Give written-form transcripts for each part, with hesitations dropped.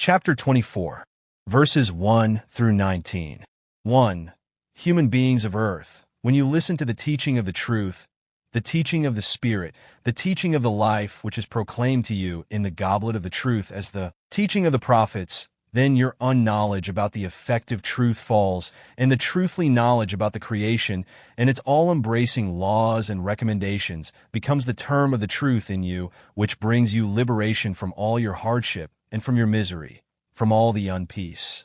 Chapter 24, verses 1 through 19. 1. Human beings of earth, when you listen to the teaching of the truth, the teaching of the Spirit, the teaching of the life which is proclaimed to you in the goblet of the truth as the teaching of the prophets, then your unknowledge about the effective truth falls, and the truthly knowledge about the creation and its all-embracing laws and recommendations becomes the term of the truth in you, which brings you liberation from all your hardship and from your misery, from all the unpeace,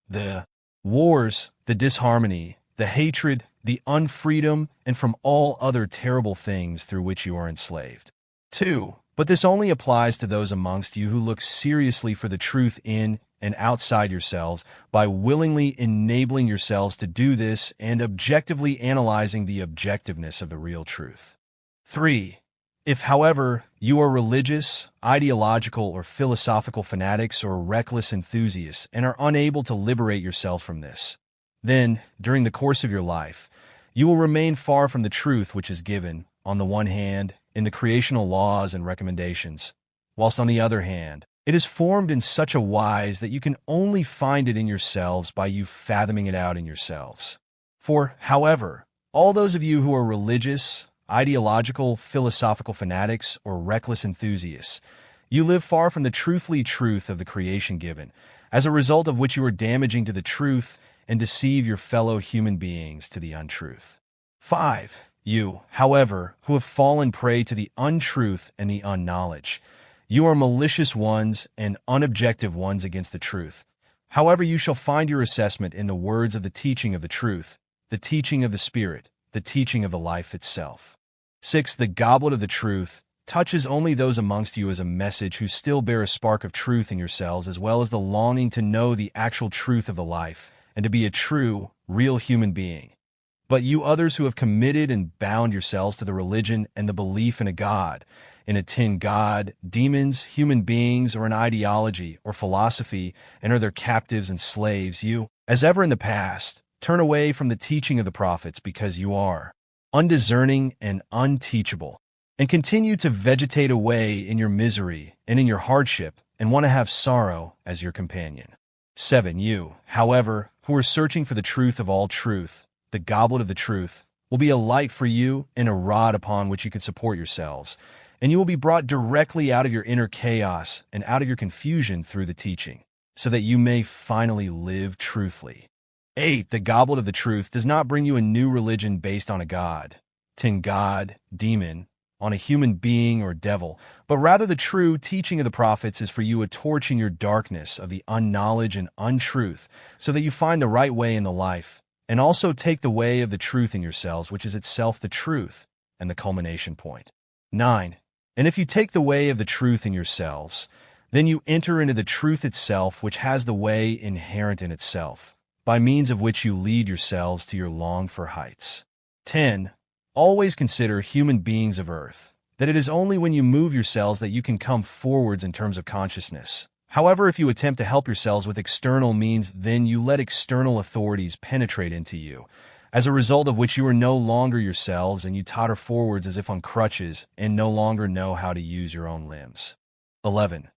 the wars, the disharmony, the hatred, the unfreedom, and from all other terrible things through which you are enslaved. 2. But this only applies to those amongst you who look seriously for the truth in and outside yourselves by willingly enabling yourselves to do this and objectively analyzing the objectiveness of the real truth. 3. If, however, you are religious, ideological, or philosophical fanatics or reckless enthusiasts and are unable to liberate yourselves from this, then, during the course of your life, you will remain far from the truth which is given, on the one hand, in the creational laws and recommendations, whilst on the other hand, it is formed in such a wise that you can only find it in yourselves by you fathoming it out in yourselves. For, however, all those of you who are religious, ideological, philosophical fanatics, or reckless enthusiasts, you live far from the truthful truth of the creation given, as a result of which you are damaging to the truth and deceive your fellow human beings to the untruth. 5. You, however, who have fallen prey to the untruth and the unknowledge, you are malicious ones and unobjective ones against the truth. However, you shall find your assessment in the words of the teaching of the truth, the teaching of the Spirit, the teaching of the life itself. 6. The goblet of the truth touches only those amongst you as a message who still bear a spark of truth in yourselves, as well as the longing to know the actual truth of the life and to be a true, real human being. But you others who have committed and bound yourselves to the religion and the belief in a God, in a tin God, demons, human beings, or an ideology or philosophy, and are their captives and slaves, you, as ever in the past, turn away from the teaching of the prophets because you are undiscerning and unteachable, and continue to vegetate away in your misery and in your hardship and want to have sorrow as your companion. 7. You, however, who are searching for the truth of all truth, the goblet of the truth, will be a light for you and a rod upon which you can support yourselves, and you will be brought directly out of your inner chaos and out of your confusion through the teaching, so that you may finally live truthfully. 8. The goblet of the truth does not bring you a new religion based on a god, tin God, demon, on a human being or devil, but rather the true teaching of the prophets is for you a torch in your darkness of the unknowledge and untruth, so that you find the right way in the life, and also take the way of the truth in yourselves, which is itself the truth and the culmination point. 9. And if you take the way of the truth in yourselves, then you enter into the truth itself, which has the way inherent in itself, by means of which you lead yourselves to your longed-for heights. 10. Always consider, human beings of earth, that it is only when you move yourselves that you can come forwards in terms of consciousness. However, if you attempt to help yourselves with external means, then you let external authorities penetrate into you, as a result of which you are no longer yourselves and you totter forwards as if on crutches and no longer know how to use your own limbs. 11.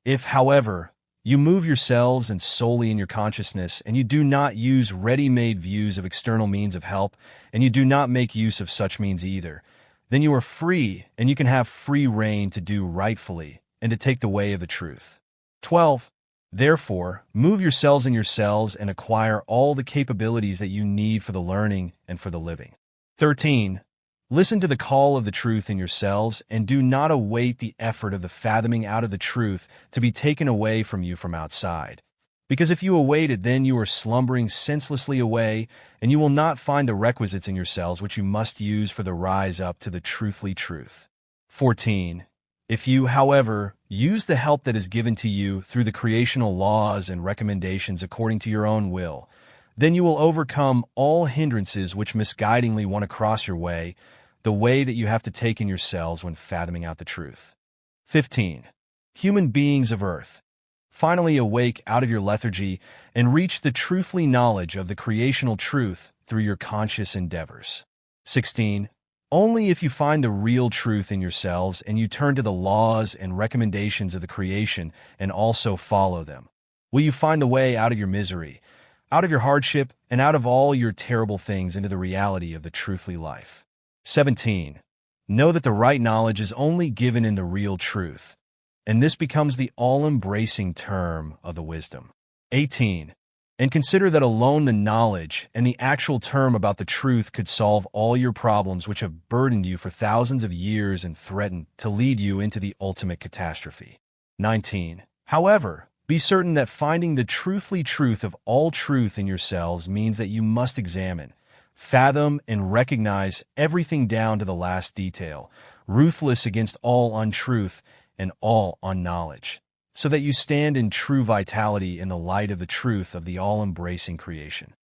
If, however, you move yourselves and solely in your consciousness, and you do not use ready-made views of external means of help, and you do not make use of such means either, then you are free, and you can have free rein to do rightfully and to take the way of the truth. 12. Therefore, move yourselves in yourselves and acquire all the capabilities that you need for the learning and for the living. 13. Listen to the call of the truth in yourselves, and do not await the effort of the fathoming out of the truth to be taken away from you from outside. Because if you await it, then you are slumbering senselessly away, and you will not find the requisites in yourselves which you must use for the rise up to the truthly truth. 14. If you, however, use the help that is given to you through the creational laws and recommendations according to your own will, then you will overcome all hindrances which misguidingly want to cross your way, the way that you have to take in yourselves when fathoming out the truth. 15. Human beings of earth, finally awake out of your lethargy and reach the truthful knowledge of the creational truth through your conscious endeavors. 16. Only if you find the real truth in yourselves and you turn to the laws and recommendations of the creation and also follow them, Will you find the way out of your misery, out of your hardship, and out of all your terrible things into the reality of the truthfully life? 17. Know that the right knowledge is only given in the real truth, and this becomes the all-embracing term of the wisdom. 18. And consider that alone the knowledge and the actual term about the truth could solve all your problems which have burdened you for thousands of years and threatened to lead you into the ultimate catastrophe. 19. However, be certain that finding the truthfully truth of all truth in yourselves means that you must examine, fathom, and recognize everything down to the last detail, ruthless against all untruth and all unknowledge, so that you stand in true vitality in the light of the truth of the all-embracing creation.